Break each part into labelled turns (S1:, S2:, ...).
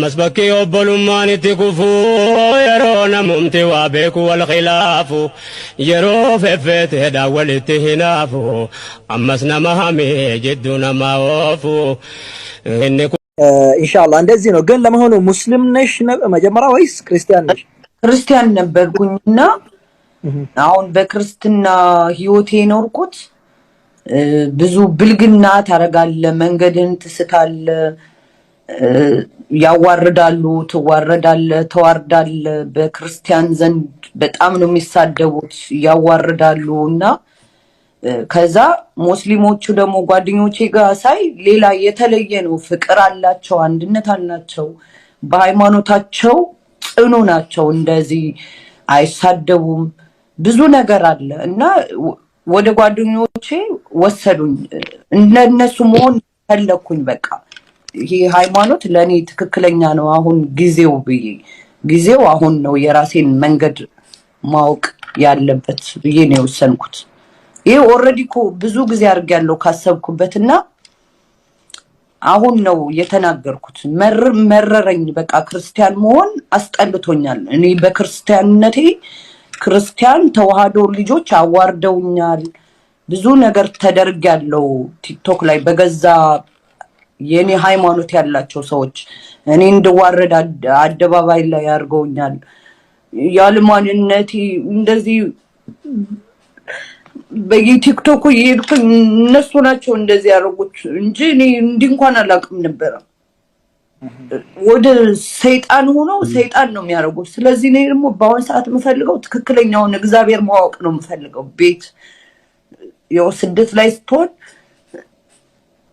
S1: أمس بكي وبلمان تكفو يرون ممتي وابيك والخلاف يرو ففت هدا والتهنافو أمس نمهمي جدنا ما وفو
S2: ኢንሻአላህ እንደዚህ ነው። ግን ለመሆኑ ሙስሊም ነሽ መጀመሪያ ወይስ ክርስቲያን ነሽ?
S3: ክርስቲያን ነበርኩኝና አሁን በክርስትና ህይወቴ ኖርኩት። ብዙ ብልግና ታረጋለ፣ መንገድን ትስታለ፣ ያዋርዳሉ፣ ትዋረዳለ፣ ተዋርዳለ። በክርስቲያን ዘንድ በጣም ነው የሚሳደቡት፣ ያዋርዳሉና ከዛ ሙስሊሞቹ ደግሞ ጓደኞቼ ጋር ሳይ ሌላ የተለየ ነው። ፍቅር አላቸው፣ አንድነት አላቸው፣ በሃይማኖታቸው ጽኑ ናቸው፣ እንደዚህ አይሳደቡም። ብዙ ነገር አለ እና ወደ ጓደኞቼ ወሰዱኝ። እነሱ መሆን ፈለኩኝ። በቃ ይሄ ሃይማኖት ለኔ ትክክለኛ ነው። አሁን ጊዜው አሁን ነው የራሴን መንገድ ማወቅ ያለበት ብዬ ነው የወሰንኩት። ይሄ ኦሬዲ እኮ ብዙ ጊዜ አድርጌያለሁ ካሰብኩበትና አሁን ነው የተናገርኩት። መረረኝ። በቃ ክርስቲያን መሆን አስጠልቶኛል። እኔ በክርስቲያንነቴ ክርስቲያን ተዋህዶ ልጆች አዋርደውኛል። ብዙ ነገር ተደርጋለሁ ቲክቶክ ላይ በገዛ የኔ ሃይማኖት ያላቸው ሰዎች እኔ እንድዋረድ አደባባይ ላይ አድርገውኛል። ያለማንነቴ እንደዚህ በቲክቶክ ይሄድኩኝ እነሱ ናቸው እንደዚህ ያደረጉት እንጂ እኔ እንዲህ እንኳን አላውቅም ነበር። ወደ ሰይጣን ሆኖ ሰይጣን ነው የሚያደርጉት። ስለዚህ እኔ ደግሞ በአሁን ሰዓት የምፈልገው ትክክለኛውን እግዚአብሔር ማወቅ ነው የምፈልገው። ቤት ያው ስደት ላይ ስትሆን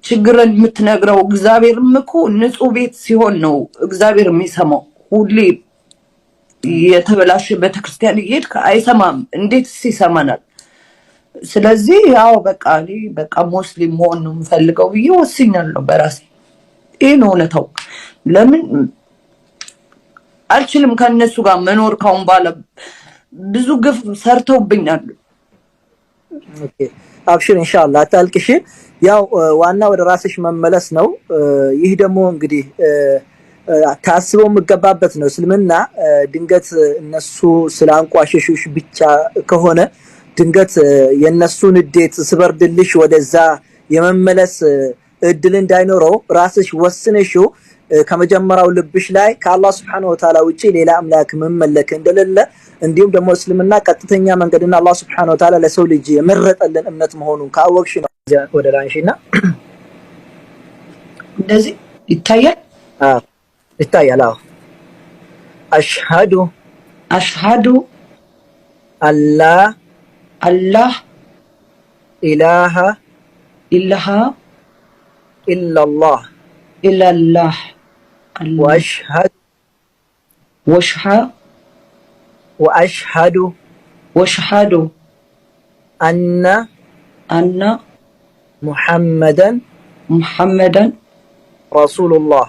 S3: ችግርን የምትነግረው እግዚአብሔርም እኮ ንጹህ ቤት ሲሆን ነው እግዚአብሔር የሚሰማው። ሁሌ የተበላሸ ቤተክርስቲያን እየሄድክ አይሰማም። እንዴትስ ይሰማናል? ስለዚህ ያው በቃ ሙስሊም መሆን ነው የምፈልገው ብዬ ወስኛለሁ በራሴ። ይሄ ነው እውነታው። ለምን አልችልም ከነሱ ጋር መኖር። ካሁን በኋላ ብዙ ግፍ ሰርተውብኛል።
S2: ኦኬ አብሽር ኢንሻአላህ አታልቅሽ። ያው ዋና ወደ ራስሽ መመለስ ነው። ይህ ደግሞ እንግዲህ ታስበው የምገባበት ነው። እስልምና ድንገት እነሱ ስላንቋሸሹሽ ብቻ ከሆነ ድንገት የነሱን እዴት ስበርድልሽ ወደዛ የመመለስ እድል እንዳይኖረው ራስሽ ወስነሽው ከመጀመሪያው ልብሽ ላይ ከአላህ Subhanahu Wa Ta'ala ውጪ ሌላ አምላክ መመለክ እንደሌለ እንዲሁም ደግሞ እስልምና ቀጥተኛ መንገድና አላህ Subhanahu Wa Ta'ala ለሰው ልጅ የመረጠልን እምነት መሆኑን ካወቅሽ ነው ወደ ላንሺና
S3: እንደዚህ ይታያል።
S2: ይታያል። አሽሃዱ አላህ ኢላሃ ኢላላህ ወአሽሃዱ አነ ሙሐመደን ረሱሉላህ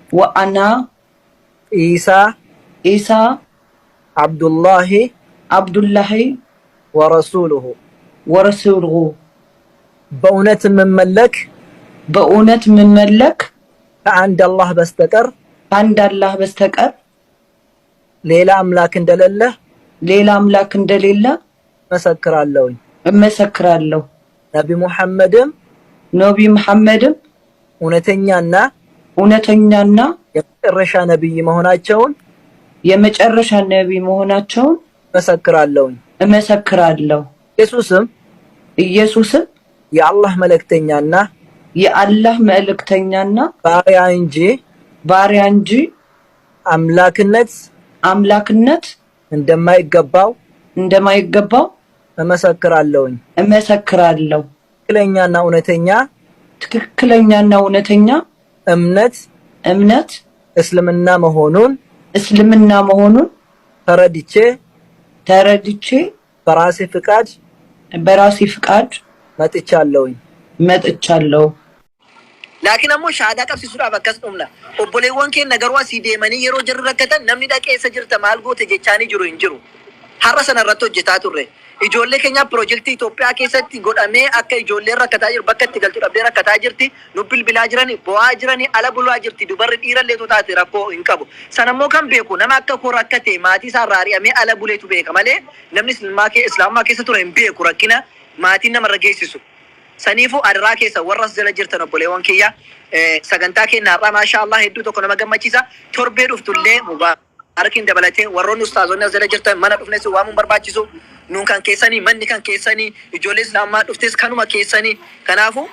S3: ወአና ኢሳ አብዱላሂ ወረሱሉሁ
S2: በእውነት መመለክ ከአንድ አላህ በስተቀር ሌላ አምላክ እንደሌለ እመሰክራለሁ። ነብይ ሙሐመድም እውነተኛና የመጨረሻ ነብይ መሆናቸውን እመሰክራለሁ። ኢየሱስም የአላህ መልእክተኛና ባሪያ እንጂ አምላክነት እንደማይገባው እመሰክራለሁ። ትክክለኛና እውነተኛ እምነት እስልምና መሆኑን ተረድቼ በራሴ ፍቃድ መጥቻለሁ።
S4: لكن امو شهاده قبس سوره بكسومنا وبليوان كي نغروا سي ديمني يرو جر ركته نمني دقه سجرت مالغو تجچاني جرو انجرو har'a irratti hojjetaa turre. Ijoollee keenya piroojeektii Itoophiyaa keessatti godhamee akka ijoollee rakkataa jiru bakka itti galtu dhabdee rakkataa jirti. Nu bilbilaa jirani, bo'aa jirani, ala bulaa jirti. Dubarri dhiirallee taate rakkoo hin qabu. Sanammoo kan beeku nama akka koo rakkate maatii isaa irraa ari'amee ala buleetu beeka malee namni islaamaa keessa ture hin beeku rakkina maatiin namarra geessisu. Saniifuu adaraa keessa warra as jala jirtan obboleewwan kiyya sagantaa keenyaarraa maashaallah hedduu tokko nama gammachiisa. Torbee dhuftullee Arkin dabalatee warroonni ustaazonni as jala jirtan mana dhufnes waamuun barbaachisu. Nuun kan keessanii manni kan keessanii ijoollee islaamaa dhuftes kanuma keessanii kanaafu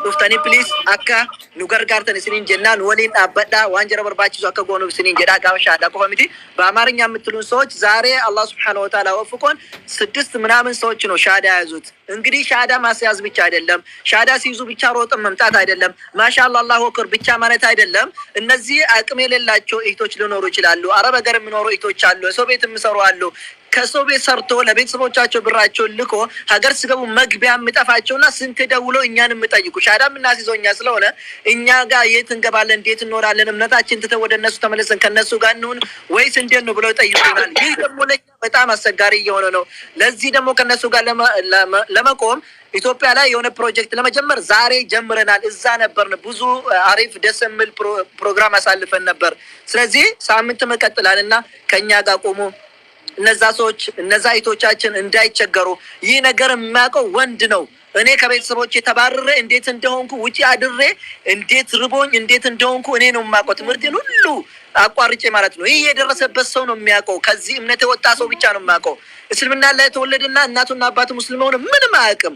S4: dhuftanii please akka nu gargaartan isiniin jennaan waliin dhaabbadhaa waan jara barbaachisu akka goonuuf isiniin jedhaa gaafa shahadaa qofa miti በአማርኛ የምትሉን ሰዎች ዛሬ አላህ Subhanahu Wa Ta'ala ወፍቆን 6 ምናምን ሰዎች ነው ሻሃዳ ያዙት። እንግዲህ ሻሃዳ ማስያዝ ብቻ አይደለም፣ ሻሃዳ ሲይዙ ብቻ ሮጥን መምጣት አይደለም፣ ማሻአላህ አላሁ አክበር ብቻ ማለት አይደለም። እነዚህ አቅም የሌላቸው እህቶች ሊኖሩ ይችላሉ። አረብ ሀገር የሚኖሩ እህቶች አሉ፣ ሰው ቤት የሚሰሩ አሉ። ከሰው ቤት ሰርቶ ለቤተሰቦቻቸው ብራቸውን ልኮ ሀገር ሲገቡ መግቢያ የሚጠፋቸውና ስንት ደውሎ እኛን የሚጠይቁ ሻሃዳ የምናስይዘው እኛ ስለሆነ እኛ ጋር የት እንገባለን እንዴት እንኖራለን እምነታችን ትተን ወደ እነሱ ተመለሰን ከነሱ ጋር እንሁን ወይስ እንዴት ነው ብለው ይጠይቁናል። ይህ ደግሞ ለኛ በጣም አስቸጋሪ እየሆነ ነው። ለዚህ ደግሞ ከነሱ ጋር ለመቆም ኢትዮጵያ ላይ የሆነ ፕሮጀክት ለመጀመር ዛሬ ጀምረናል። እዛ ነበርን ብዙ አሪፍ ደስ የሚል ፕሮግራም አሳልፈን ነበር። ስለዚህ ሳምንት መቀጥላልና ከኛ ጋር ቆሙ። እነዛ ሰዎች እነዛ አይቶቻችን እንዳይቸገሩ ይህ ነገር የሚያውቀው ወንድ ነው። እኔ ከቤተሰቦቼ ተባረረ እንዴት እንደሆንኩ ውጪ አድሬ እንዴት ርቦኝ እንዴት እንደሆንኩ እኔ ነው የማውቀው። ትምህርቴን ሁሉ አቋርጬ ማለት ነው። ይህ የደረሰበት ሰው ነው የሚያውቀው። ከዚህ እምነት የወጣ ሰው ብቻ ነው የማውቀው። እስልምና ላይ የተወለደና እናቱና አባቱ ሙስሊም ሆነ ምንም አያውቅም።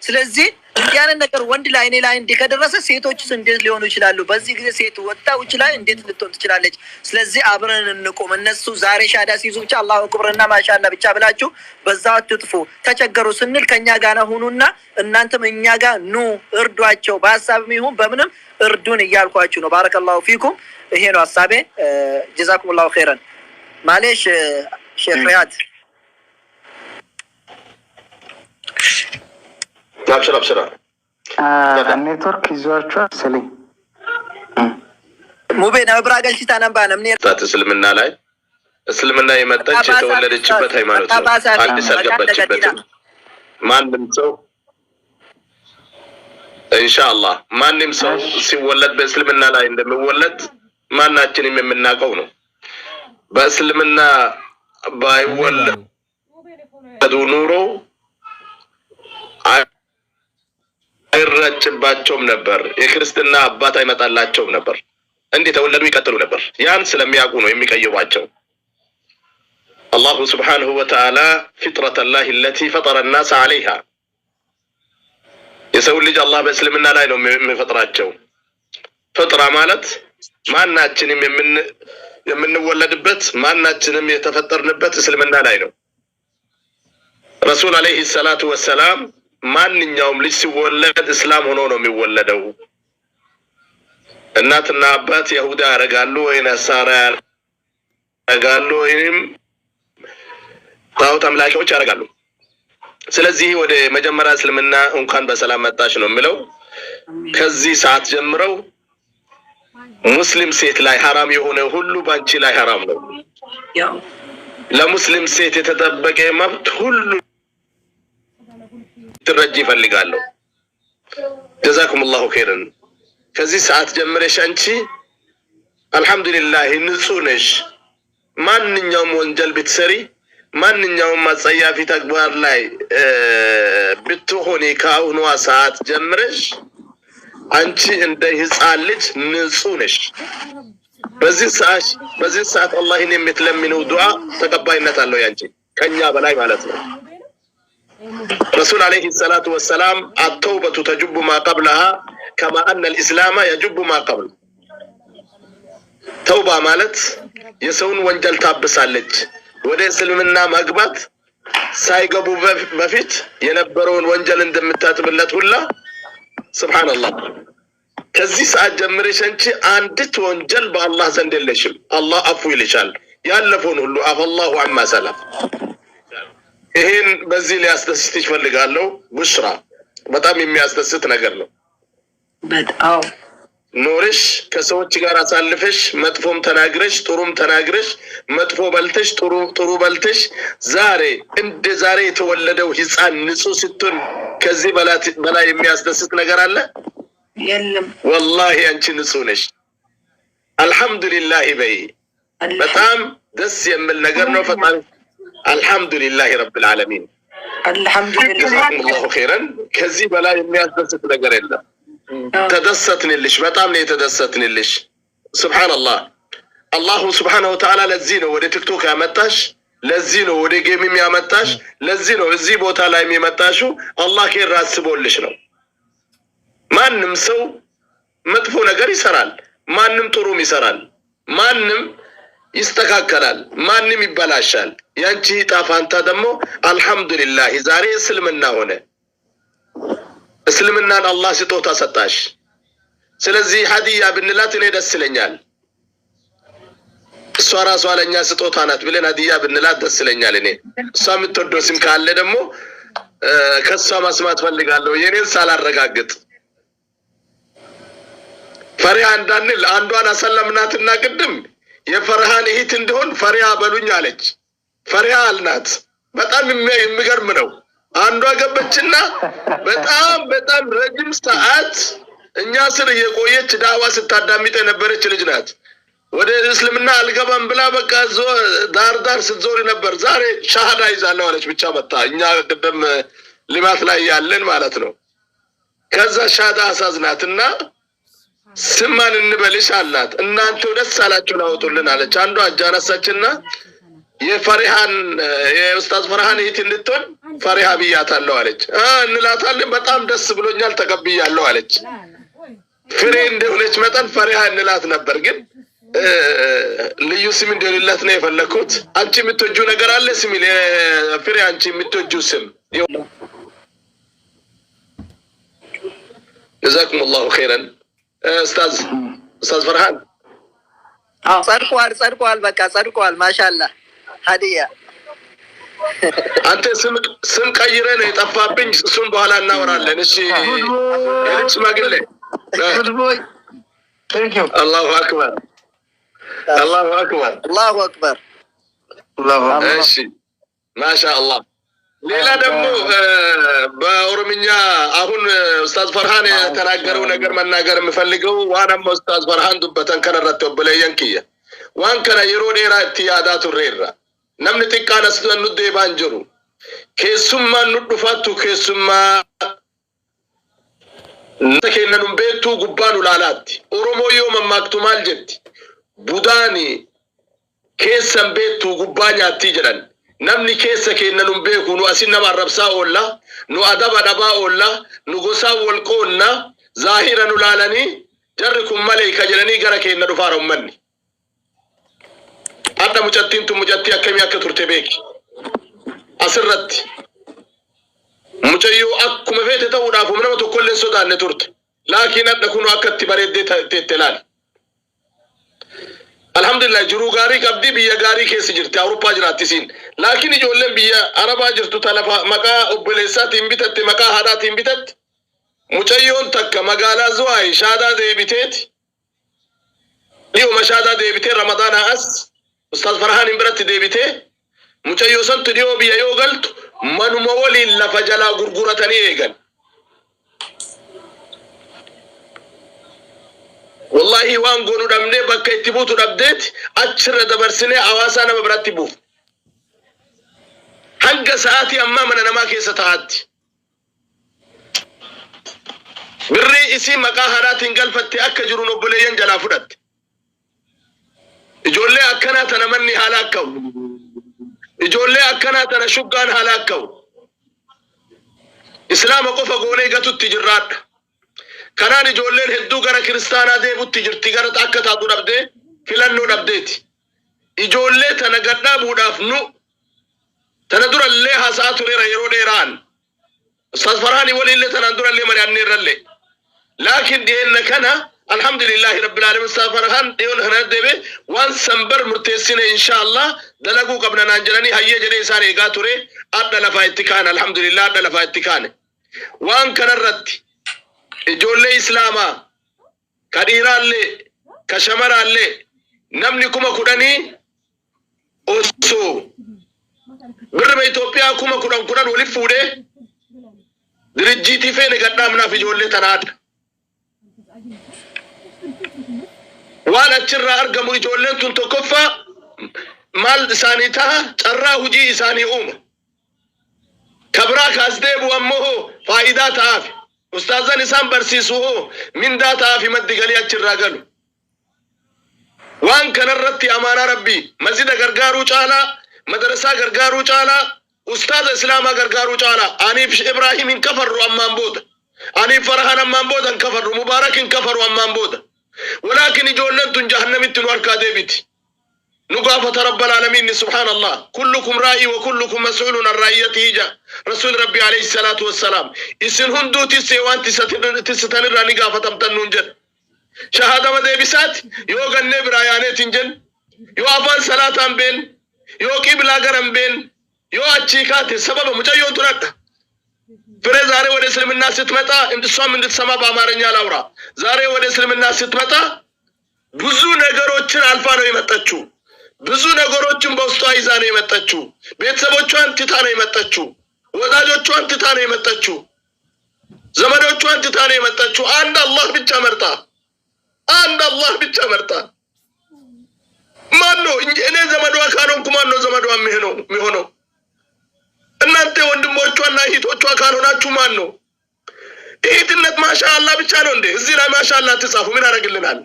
S4: ስለዚህ እንዲያን ነገር ወንድ ላይ እኔ ላይ እንዲህ ከደረሰ ሴቶችስ እንዴት ሊሆኑ ይችላሉ? በዚህ ጊዜ ሴት ወጣ ውጭ ላይ እንዴት ልትሆን ትችላለች? ስለዚህ አብረን እንቆም። እነሱ ዛሬ ሻሃዳ ሲይዙ ብቻ አላሁ አክበርና ማሻአላ ብቻ ብላችሁ በዛው አትጥፉ። ተቸገሩ ስንል ከኛ ጋር ሁኑና እናንተም እኛ ጋር ኑ እርዷቸው። በሐሳብም ይሁን በምንም እርዱን እያልኳችሁ ነው። ባረከላሁ ፊኩም። ይሄ ነው ሐሳቤ። ጀዛኩሙላሁ ኸይረን። ማለሽ ሼክ ሪያድ
S5: አብሽራ
S6: ኔትወርክ ይዟቸዋል መሰለኝ።
S4: ሙቤ ነብራ ገልሽታ ነምባ ነምኔ
S5: እስልምና ላይ እስልምና የመጣች የተወለደችበት ሃይማኖት ነው። አዲስ አልገባችበትም። ማንም ሰው ኢንሻአላህ ማንም ሰው ሲወለድ በእስልምና ላይ እንደሚወለድ ማናችንም የምናውቀው ነው። በእስልምና ባይወለዱ ኑሮ አይረጭባቸውም ነበር። የክርስትና አባት አይመጣላቸውም ነበር። እንዴ ተወለዱ ይቀጥሉ ነበር። ያን ስለሚያውቁ ነው የሚቀይሯቸው። አላሁ Subhanahu Wa Ta'ala فطرة الله التي فطر الناس عليها የሰው ልጅ አላህ በእስልምና ላይ ነው የሚፈጥራቸው። ፍጥራ ማለት ማናችንም የምንወለድበት ማናችንም የተፈጠርንበት እስልምና ላይ ነው። ረሱል አለይሂ ሰላቱ ወሰላም ማንኛውም ልጅ ሲወለድ እስላም ሆኖ ነው የሚወለደው። እናትና አባት ይሁዳ ያረጋሉ ወይ ነሳራ ያረጋሉ ወይም ጣዖት አምላኪዎች ያረጋሉ። ስለዚህ ወደ መጀመሪያ እስልምና እንኳን በሰላም መጣሽ ነው የሚለው። ከዚህ ሰዓት ጀምረው ሙስሊም ሴት ላይ حرام የሆነ ሁሉ ባንቺ ላይ حرام ነው። ለሙስሊም ሴት የተጠበቀ መብት ሁሉ ትረጂ ይፈልጋለሁ። ጀዛኩሙላሁ ኸይረን። ከዚህ ሰዓት ጀምረሽ አንቺ አልহামዱሊላህ ንጹህ ነሽ። ማንኛውም ወንጀል ብትሰሪ ማንኛውም ማጸያፊ ተግባር ላይ ብትሆኒ ከአሁኗ ሰዓት ጀምረሽ አንቺ እንደ ህፃን ልጅ ንጹህ ነሽ። በዚህ ሰዓት አላህን የምትለምነው ዱዓ ተቀባይነት አለው ያንቺ ከኛ በላይ ማለት ነው። رسول عليه الصلاة والسلام التوبة تجب ما قبلها كما أن الإسلام يجب ما قبل. توبة مالت يسون وانجل تابسالج وده سلمنا مقبات سايقبو بفيت ينبرون وانجل اندمتات بالله ولا سبحان الله. كزي ساعة جمريش انشي عندت وانجل بالله زندل لشم الله أفوي لشال يالفون هلو أف الله عما سلف. ይሄን በዚህ ሊያስተስት ይፈልጋለሁ። ቡሽራ በጣም የሚያስተስት ነገር ነው።
S3: በጣም
S5: ኖርሽ ከሰዎች ጋር አሳልፈሽ መጥፎም ተናግረሽ ጥሩም ተናግረሽ መጥፎ በልተሽ ጥሩ በልተሽ ዛሬ እንደ ዛሬ የተወለደው ሕፃን ንጹህ ስትሆን ከዚህ በላይ የሚያስደስት ነገር አለ?
S3: የለም።
S5: ወላሂ አንቺ ንጹህ ነሽ። አልሐምዱሊላህ በይ። በጣም ደስ የሚል ነገር ነው። ፈጣሪ አልሐምዱሊላህ ረብል ዓለሚን
S3: አልሐምዱሊላህ
S5: ጀዛኩሙላሁ ኸይረን። ከዚህ በላይ የሚያስደስት ነገር የለም። ተደሰትንልሽ፣ በጣም ነው የተደሰትንልሽ። ሱብሃንአላህ አላሁ ሱብሃነሁ ወተዓላ ለዚህ ነው ወደ ቲክቶክ ያመጣሽ፣ ለዚህ ነው ወደ ጌምም ያመጣሽ፣ ለዚህ ነው እዚህ ቦታ ላይ የሚመጣሽው። አላህ ከራ አስቦልሽ ነው። ማንም ሰው መጥፎ ነገር ይሰራል፣ ማንም ጥሩም ይሰራል፣ ማንም ይስተካከላል፣ ማንም ይበላሻል። ያንቺ ጣፋንታ ደግሞ አልሐምዱሊላህ ዛሬ እስልምና ሆነ። እስልምናን አላህ ስጦታ ሰጣሽ። ስለዚህ ሀዲያ ብንላት እኔ ደስ ይለኛል። እሷ ራሷ ለኛ ስጦታ ናት ብለን ሀዲያ ብንላት ደስ ይለኛል። እኔ እሷ የምትወደው ስም ካለ ደግሞ ከሷ ማስማት ፈልጋለሁ የኔን ሳላረጋግጥ። ፈሪሃ እንዳንል አንዷን አሰለምናትና ቅድም የፈርሃን እህት እንደሆን ፈሪሃ በሉኝ አለች። ፈሪሃ አልናት። በጣም የሚገርም ነው። አንዷ ገበችና በጣም ረጅም ሰዓት እኛ ስር የቆየች ዳዋ ስታዳምጥ የነበረች ልጅ ናት። ወደ እስልምና አልገባም ብላ በቃ ዳር ስትዞር ነበር። ዛሬ ሻሃዳ ይዛለሁ አለች። ብቻ መጣ እኛ ቅድም ልማት ላይ ያለን ማለት ነው። ከዛ ሻሃዳ አሳዝናትና ስማን እንበልሽ አላት። እናንተ ደስ አላችሁ አውጡልን አለች። አንዷ አጃነሳችና የፈሪሃን የኡስታዝ ፈርሃን እህት እንድትሆን ፈሪሃ ብያታለሁ አለች። እንላታለን። በጣም ደስ ብሎኛል ተቀብያለሁ አለች። ፍሬ እንደሆነች መጠን ፈሪሃ እንላት ነበር፣ ግን ልዩ ስም እንደሌላት ነው የፈለኩት። አንቺ የምትወጂው ነገር አለ ስም ፍሬ? አንቺ የምትወጂው ስም? ጀዛኩሙላሁ ኸይረን። ኡስታዝ ፈርሃን
S4: ጸድቋል። በቃ ጸድቋል። ማሻአላህ ሀዲያ
S5: አንተ ስም ቀይረ ነው የጠፋብኝ። እሱን በኋላ እናወራለን። እሺ የልጅ ሽማግሌ አላሁ አክበር አላሁ አክበር
S4: አላሁ አክበር።
S5: እሺ ማሻአላህ። ሌላ ደግሞ በኦሮምኛ አሁን ኡስታዝ ፈርሃን የተናገረው ነገር መናገር የምፈልገው ዋናም ኡስታዝ ፈርሃን ዱበተን ከነረተ በለየንኪያ ዋን ከነ የሮ ዴራ ትያዳቱ ሬራ namni xiqqaan as nu deebaan jiru keessummaan nu dhufattu keessummaa kenna nun beektuu gubbaan ulaalaatti. Oromoo yoo mammaaktu maal jetti? Budaani keessan beektuu gubbaa nyaattii jedhan. Namni keessa kenna nun beeku nu asin nama arrabsaa oolla, nu adaba dhabaa oolla, nu gosaa wal qoonna, zaahira nu laalanii jarri kun maleeka jedhanii gara kenna dhufaara ummanni. Adda mucattiin tun mucattii akkamii akka turte beeki. Asirratti mucayyoo akkuma feete ta'uudhaaf nama tokkollee sodaanne turte. Laakiin adda kun akka itti bareeddee teette laali. Alhamdulillah jiruu gaarii qabdi, biyya gaarii keessa jirti. Awurooppaa jiraatti isiin. Laakiin ijoolleen biyya Arabaa jirtu talafa maqaa obboleessaatiin bitatte, maqaa haadhaatiin bitatte. Mucayyoon takka magaalaa Zuwaay shaadaa deebiteeti. Dhiyooma shaadaa deebitee Ramadaanaa as Ustaz Farhaan biratti deebitee mucayyoo santu dhiyoo biyya yoo galtu manuma waliin lafa jalaa gurguratanii eegan. Wallahi waan goonu dhabnee bakka itti buutu dhabdeeti achirra dabarsinee hawaasaa nama biratti buuf. Hanga sa'aatii ammaa mana namaa keessa taa'atti. Birrii isii maqaa haadhaatiin galfatte akka jiru obboleeyyan jalaa fudhatte. Ijoollee akkanaa tana manni haala akkawu. Ijoollee akkanaa tana shuggaan haala akkawu. Islaama qofa goonee gatutti jirraadha. Kanaan ijoolleen hedduu gara kiristaanaa deebutti jirti. Gara akka taatu dhabdee filannoo dhabdeeti. Ijoollee tana gadhaabuudhaaf nu tana durallee haasaa tureera yeroo dheeraan. Ustaz Farhaan waliillee tanaan durallee mari'anneerrallee. Laakiin dhiyeenna kana alhamdulillahi rabbil alamin Ustaz Farhaan dhiyoon kana deebe waan sanbar murteessine inshallah dalaguu qabna naan jedhanii hayyee jedhee isaan eegaa ture. Adda lafaa itti kaane alhamdulillah adda lafaa itti kaane. Waan kanarratti ijoollee islaamaa كديرالي كشمرالي نمني كما كداني أوسو برما إثيوبيا كما كدان ولي فودي درجيتي فين قدامنا في جولة تناد وانا تشرا أرقم جولة تنتكفى مال سانيتها ترى هجي إساني كبراك أزديب وأمه فائدة تعافي أستاذا نسان برسيسوه من دا تعافي مدي قليا تشرا قلو وان كان الرتي أمانة ربي مسجد غرغارو چالا مدرسة غرغارو چالا أستاذ إسلام غرغارو چالا آنيف إبراهيم انكفر أمان بود آنيف فرحان أمان بود انكفر مبارك انكفر أمان بود ولكن جولن تن جهنم تنوار كادبتي نقافة رب العالمين سبحان الله كلكم رائي وكلكم مسؤول عن رعيته جاء رسول ربي عليه الصلاة والسلام إسن هندو تسيوان تستنر راني قافة تمتنون جن شهادة مدبسات يو غنى برايانة تنجن يو أفان صلاة بين يو قبلة غرم بين يو أتشيكات سبب مجايو ترد فري زاري ودى سلم الناس تمتا انتصام من تسمى بامارن يالاورا زاري ودى سلم الناس تمتا بزو نگروچن الفانو يمتچو ብዙ ነገሮችን በውስጧ ይዛ ነው የመጣችው ቤተሰቦቿን ትታ ነው የመጣችው ወዳጆቿን ትታ ነው የመጣችው ዘመዶቿን ትታ ነው የመጣችው አንድ አላህ ብቻ መርጣ ማን ነው እኔ ዘመዷ ካልሆንኩ ማን ነው ዘመዷ የሚሆነው እናንተ ወንድሞቿና እህቶቿ ካልሆናችሁ ማን ነው እህትነት ማሻአላህ ብቻ ነው እንዴ እዚህ ላይ ማሻአላህ ተጻፉ ምን አረግልናል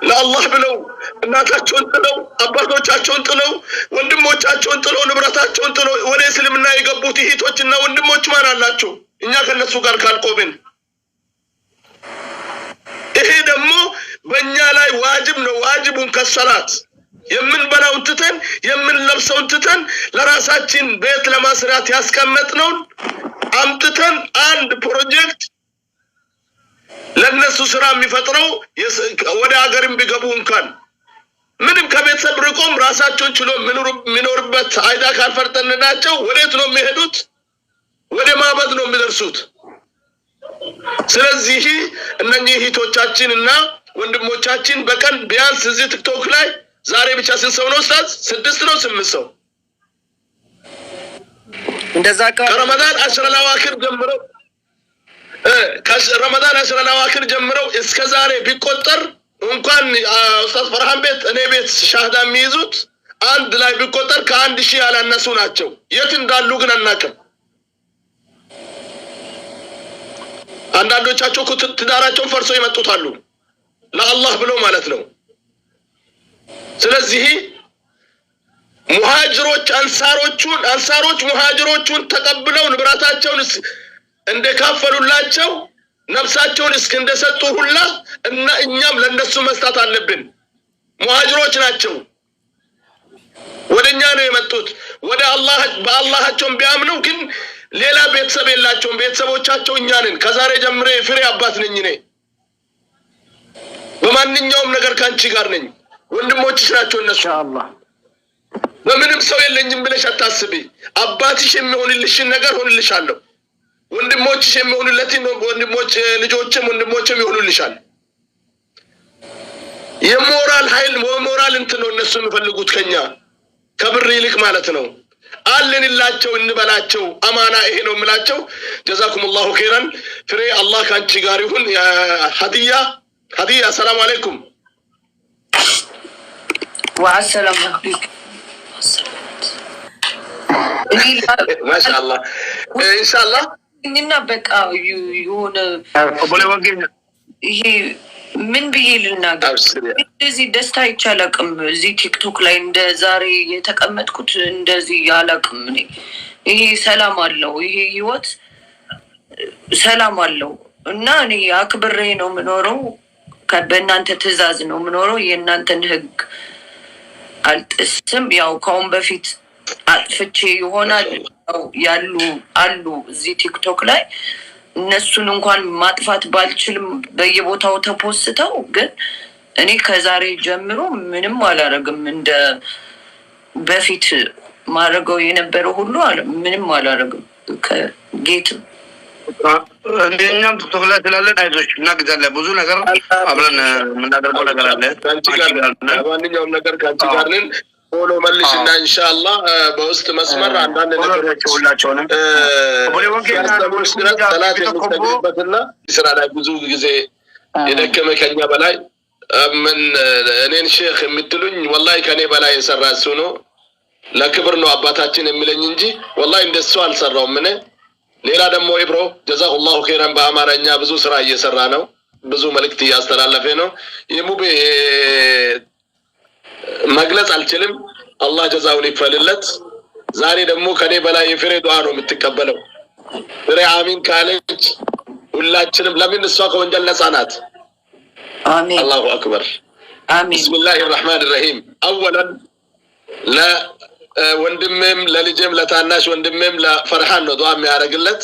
S5: ለአላህ ብለው እናታቸውን ጥለው አባቶቻቸውን ጥለው ወንድሞቻቸውን ጥለው ንብረታቸውን ጥለው ወደ እስልምና የገቡት እህቶችና ወንድሞች ማን አላቸው እኛ ከነሱ ጋር ካልቆብን ይሄ ደግሞ በእኛ ላይ ዋጅብ ነው ዋጅቡን ከሰላት የምንበላውን ትተን የምንለብሰውን ትተን ለራሳችን ቤት ለማስራት ያስቀመጥነው አምጥተን አንድ ፕሮጀክት ለነሱ ስራ የሚፈጥረው ወደ ሀገርም ቢገቡ እንኳን ምንም ከቤተሰብ ርቆም ራሳቸውን ችሎ ምኖርበት አይዳ ካልፈርጠንናቸው ወዴት ነው የሚሄዱት ወደ ማበድ ነው የሚደርሱት ስለዚህ እነኚህ እህቶቻችንና ወንድሞቻችን በቀን ቢያንስ እዚህ ቲክቶክ ላይ ዛሬ ብቻ ስንት ሰው ነው ኡስታዝ 6 ነው 8 ሰው
S4: እንደዛ
S5: ከረመዳን 10 ለዋክር ጀምረው ከረመዳን 10 ለዋክር ጀምረው እስከ ዛሬ ቢቆጠር እንኳን ኡስታዝ ፈርሃን ቤት እኔ ቤት ሻህዳ የሚይዙት አንድ ላይ ቢቆጠር ከ1000 ያላነሱ ናቸው የት እንዳሉ ግን አናውቅም አንዳንዶቻቸው ትዳራቸው ፈርሶ ይመጡታሉ ለአላህ ብለው ማለት ነው ስለዚህ ሙሃጅሮች አንሳሮች ሙሃጅሮቹን ተቀብለው ንብረታቸውን እንደካፈሉላቸው ነፍሳቸውን እንደሰጡ ሁላ እና እኛም ለነሱ መስጠት አለብን ሙሃጅሮች ናቸው ወደኛ ነው የመጡት ወደ አላህ በአላህቸው ቢያምኑ ግን ሌላ ቤተሰብ የላቸውም ቤተሰቦቻቸው እኛ ነን ከዛሬ ጀምሬ ፍሬ አባት ነኝ እኔ በማንኛውም ነገር ካንቺ ጋር ነኝ ወንድሞችሽ ናቸው እነሱ
S6: ኢንሻአላህ
S5: በምንም ሰው የለኝም ብለሽ አታስቢ አባትሽ የሚሆንልሽን ነገር ሆንልሻለሁ ወንድሞችሽ የሚሆንለትን ወንድሞች ልጆችም ወንድሞችም ይሆኑልሻል የሞራል ኃይል ሞራል እንት ነው እነሱ የሚፈልጉት ከኛ ከብር ይልቅ ማለት ነው አለንላቸው እንበላቸው አማና ይሄ ነው የምላቸው ጀዛኩሙላሁ ኸይራን ፍሬ አላህ ካንቺ ጋር ይሁን ሀዲያ ሰላም አለይኩም
S3: ወአሰላሙ አለይኩም
S5: ማሻአላህ ኢንሻአላህ
S3: እና በቃ የሆነ ይሄ ምን ብዬ ልናገር እንደዚህ ደስታ አይቻላቅም እዚህ ቲክቶክ ላይ እንደ ዛሬ የተቀመጥኩት እንደዚህ ያላቅም እኔ ይሄ ሰላም አለው ይሄ ህይወት ሰላም አለው እና እኔ አክብሬ ነው የምኖረው በእናንተ ትእዛዝ ነው የምኖረው የእናንተን ህግ አልጥስም ያው ካሁን በፊት አጥፍቼ ይሆናል አሉ እዚህ ቲክቶክ ላይ እነሱን እንኳን ማጥፋት ባልችልም በየቦታው ተፖስተው ግን እኔ ከዛሬ ጀምሮ ምንም አላረግም እንደ በፊት ማረገው የነበረው ሁሉ ምንም አላረግም ከጌት
S7: እንደኛም ተተክላት ስላለን አይዞሽ እናግዛለን። ብዙ ነገር አብረን የምናደርገው ነገር አለ።
S5: ካንቺ ጋር ማንኛውም ነገር ካንቺ ጋር ነን። ሆኖ መልሽና ኢንሻአላህ በውስጥ መስመር አንዳንድ ነገሮች
S7: ሁላቸውንም
S5: ሰላት የሚሰግድበትና ስራ ላይ ብዙ ጊዜ የደከመ ከኛ በላይ ምን እኔን ሼክ የምትሉኝ ወላሂ ከኔ በላይ የሰራ እሱ ነው። ለክብር ነው አባታችን የሚለኝ እንጂ ወላሂ እንደሱ አልሰራውም። እኔ ሌላ ደግሞ ኢብሮ ጀዛሁላሁ ኸይራን በአማርኛ ብዙ ስራ እየሰራ ነው። ብዙ መልእክት እያስተላለፈ ነው። የሙቤ መግለጽ አልችልም። አላህ ጀዛውን ይክፈልለት። ዛሬ ደግሞ ከኔ በላይ የፍሬ ዱዓ ነው የምትቀበለው። ፍሬ አሚን ካለች ሁላችንም ለምን እሷ ከወንጀል ነፃ ናት።
S3: አሜን
S5: አላሁ አክበር
S3: አሜን
S5: ቢስሚላሂ الرحمن الرحيم اولا لا ወንድሜም ለልጄም ለታናሽ ወንድሜም ለፈርሃን ነው ዱዓ የሚያደርግለት።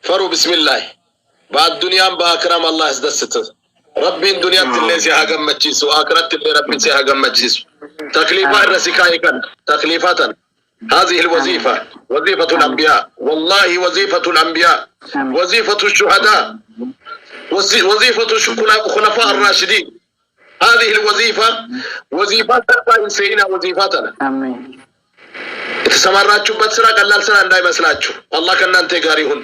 S5: ፈሩ ቢስሚላህ በአዱንያም በአክራም አላህ ያስደስት። ربي الدنيا تلسي هاجم مجلس وآخرت اللي ربي سي هاجم مجلس تكليفات رسكايكا تكليفات هذه الوظيفة وظيفة الأنبياء والله وظيفة الأنبياء وظيفة الشهداء وظيفة الخلفاء الراشدين هذه الوظيفة وظيفة سينا وظيفتنا
S6: آمين
S5: تسمعاتشو بتسرق الله سنا عندي مسلاتشو الله كنا أنت قاريهن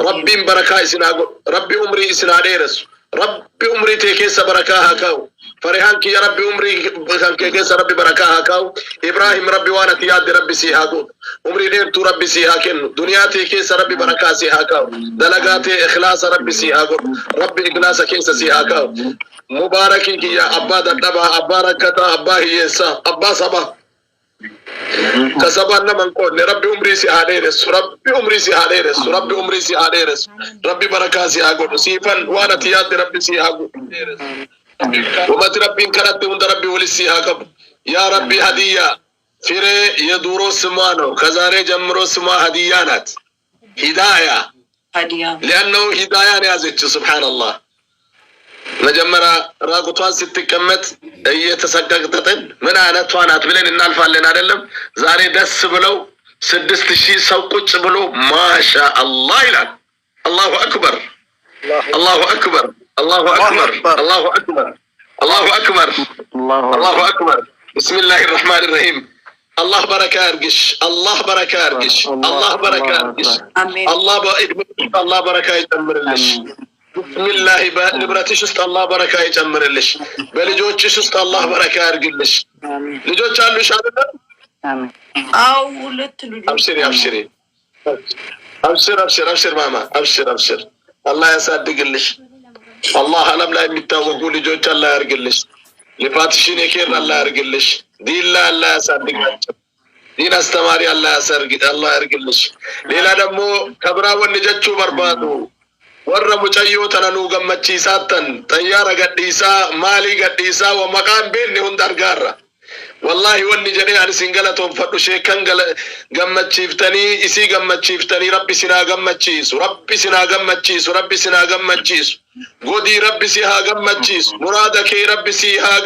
S5: ربي بركة إسنا ربي عمري إسنا ديرس ربي عمري تكيس بركة هكاو فرحان كي يا ربي عمري كان كيس ربي بركة هكاو إبراهيم ربي وانا تياد ربي سيهاكو عمري دير تو ربي سيهاكن دنيا تكيس ربي بركة سيهاكاو دلقات إخلاص ربي سيهاكو ربي إخلاص كيس سيهاكاو مباركي كي يا أبا دبا أبا ركتا أبا هيسا أبا صبا كسبنا من قول ربي عمري سيهاديرس ربي عمري سيهاديرس ربي عمري سيهاديرس ربي بركة سيهاكو سيفن وانا تياد ربي سيهاكو وما ربي كرت من ربي ولسي هاكب يا ربي هدية فيري يدورو سمانو كزاري جمرو سما هديانات هداية لأنه هداية نازج سبحان الله مجمرة راقطوان ستكمت يتسققتن من أنا توانات بلين النالفان لنا دلم زاري دس بلو سدست شي سوقوش بلو ما شاء الله إلا الله أكبر الله أكبر الله أكبر الله أكبر الله أكبر الله أكبر بسم الله الرحمن الرحيم الله بركة أرجش الله بركة أرجش الله بركة أرجش الله بركة يتمرلش بسم الله نبرتش است الله بركة يتمرلش بلجوتش است الله بركة أرجلش لجوتش على شهادة
S6: آمين
S3: أو لتلو
S5: أبشري أبشري أبشر أبشر أبشر ماما أبشر أبشر الله يصدقلش الله ألم لا يمتوقوا لجوج الله يرجلش لفاتشين يكير الله يرجلش دين الله يصدق دين استماري الله يرجلش ليلا دمو كبرا ونجتشو بربادو ورّا مجيو تنانو غمتشي ساتن طيارة قديسا مالي قديسا ومقام بيني هندر قارة والله وني جري أنا سنجلتهم فدو شيكان غمتشيفتني إسي غمتشيفتني ربي سنا غمتشيس ربي سنا غمتشيس ربي سنا غمتشيس غودي ربي سيها غمتشيس مرادك ربي سيها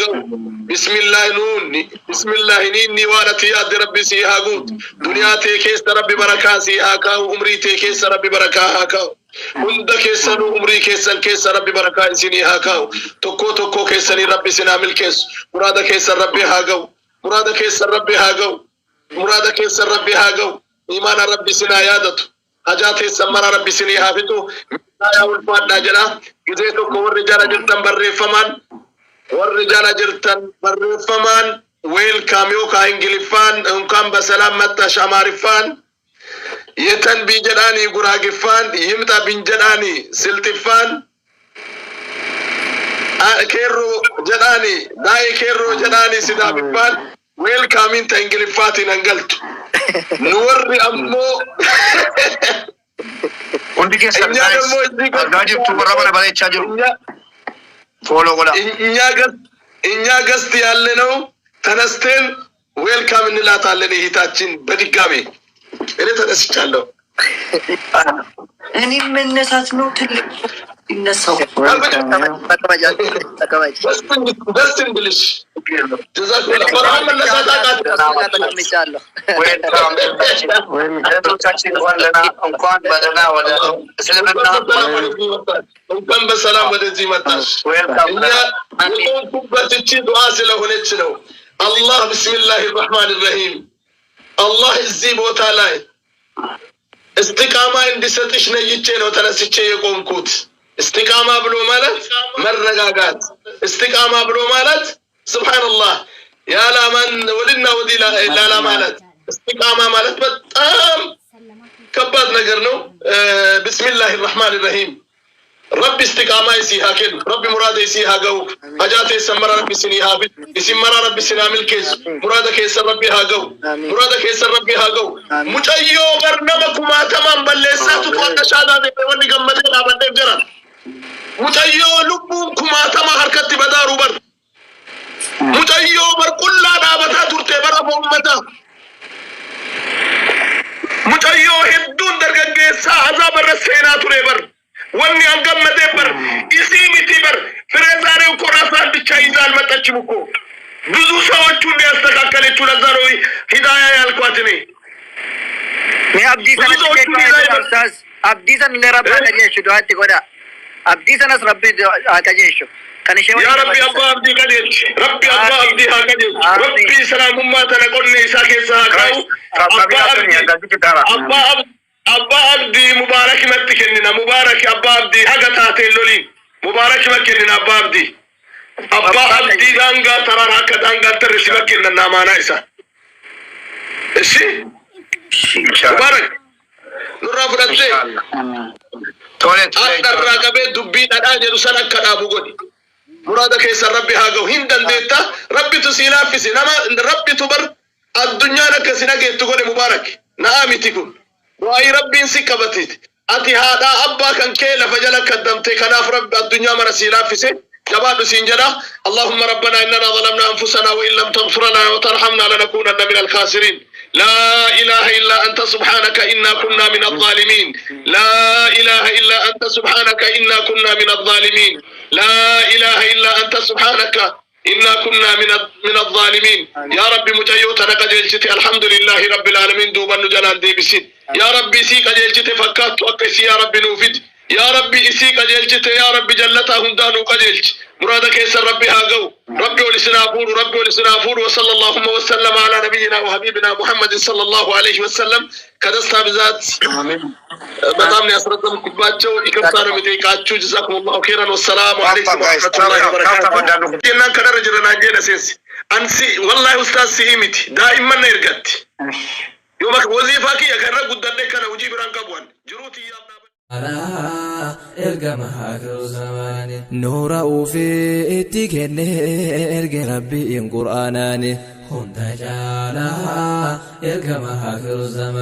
S5: بسم الله نوني بسم الله نيني وارتي ياد ربي سيها غود دنيا تيكيس ربي بركة سيها كاو عمري تيكيس ربي بركة هاكاو هند كيسن عمري كيسن كيس ربي بركة سيني هاكاو توكو كيسني ربي سنا ملكيس مرادك كيسن ربي هاكاو مرادك كيسن ربي هاكاو مرادك كيسن ربي هاكاو إيمان ربي سنا يادتو حاجاتي سمرا ربي سني حافظو يا ولفان ناجرا جزيتو كور رجال جرتن بري فمان والرجال جرتن بري فمان ويل كاميو كاينجلفان انكم بسلام متى شمارفان يتن بيجداني غراغفان يمتا بنجداني سلتفان كيرو جداني داي كيرو جداني سدابفان ويل كامين تانجلفاتي نانجلت نوري امو
S7: उनकी गाजी तुमरा बने बने charge follow करा
S5: इन्या गस्ती आले नो तनस्तेन वेलकम निलात आले ने हिताचिन बदिगामी इन्हें तनस्चालो
S3: እኔ መነሳት ነው ትልቅ ይነሳው
S5: ደስ እንግሊሽ ጀዛኩላ ፈራም ለዛታቃት እንኳን በሰላም ወደዚህ መጣሽ። እኛ የቆምኩበት እቺ ዱዓ ስለሆነች ነው። አላህ ቢስሚላሂ ረህማን ረሂም አላህ እዚህ ቦታ ላይ استقامة عند ستش نيجي لو تنسيتشي يقومكوت استقامة بلو مالت مرقاقات استقامة بلو مالت سبحان الله يا لا من ولدنا ودي لا مالت استقامة مالت بتام كباد نقرنو بسم الله الرحمن الرحيم ربي استقامة يسيها كن ربي مراد يسيها جو حاجات يسمر ربي سنيها يسمر ربي سنامل كيس مرادك يسر ربي هاجو مرادك يسر ربي هاجو مجيو برنامجكم تمام بلساتو توانا شادا دي وني قمتي لا بدي جرا مجيو لبكم تمام حركت بدارو بر مجيو بر كل لا بتا ترتي بر امتا مجيو هدون درجه سا عذاب الرسينا تري بر واني انقم مدبر اسيمي تبر فرزاري وكراسان بچايزال متچمكو ብዙ ሰዎቹን ያስተካከለችው ለዛሮይ ሂዳያ ያልኳትኔ
S4: አብዲሰን ኡስታዝ አብዲሰን ለረባና ጀሽ ዱዓት ጎዳ አብዲሰን ረቢ አታጀሽ ከነሽ
S5: ያ ረቢ አባ አብዲ ቀደች ረቢ አባ አብዲ ሀቀደች ረቢ ሰላሙማ ተነቆነ ኢሳከ ሰሃካው አባ አብዲ ሙባረክ መጥከንና ሙባረክ አባ አብዲ ሀገታቴ ሎሊ ሙባረክ መከንና አባ አብዲ أبا أبدي دانغا ترى كدانغا ترسي بكينا نامانا إسا إسي مبارك نرى فرنسي أكثر راقبه دبين الآن يدوسان أكثر أبو قدي مرادك يسا ربي هاقو هندن ديتا ربي تسيلا في سينما ربي تبر الدنيا لك سيناك يتقول مبارك نعمي تكون وأي ربي انسكبتت أتي هذا أبا كان كيلا فجلك قدمتك ناف رب الدنيا من سيلا في سين جباد سينجدا اللهم ربنا إننا ظلمنا أنفسنا وإن لم تغفر لنا وترحمنا لنكونن من الخاسرين لا إله إلا أنت سبحانك إنا كنا من الظالمين لا إله إلا أنت سبحانك إنا كنا من الظالمين لا إله إلا أنت سبحانك إنا كنا من الظالمين يا رب مجيوتنا قجلتي الحمد لله رب العالمين دوبا نجلال دي بسيد يا ربي سي قجلتي فكات وقسي يا ربي نوفد يا ربي إسي قجلت يا ربي جلتا هندانو قجلت مرادك يسر ربي هاقو ربي ولسنافور وصلى اللهم وسلم على نبينا وحبيبنا محمد صلى الله عليه وسلم كدستا بذات بطامني أسرطم كباتشو إكبتانو متيقاتشو جزاكم الله خيرا والسلام عليكم ورحمة الله وبركاته جنان كدر جرنا جينا سيسي أنسي والله أستاذ سيهمتي دائما نيرقات يومك وظيفاكي يكرر قدر كان وجيب رانقبوان جروتي يا
S8: نور في اتكن ارجع ربي قرآناني هند جالا ارجع مهاجر الزمان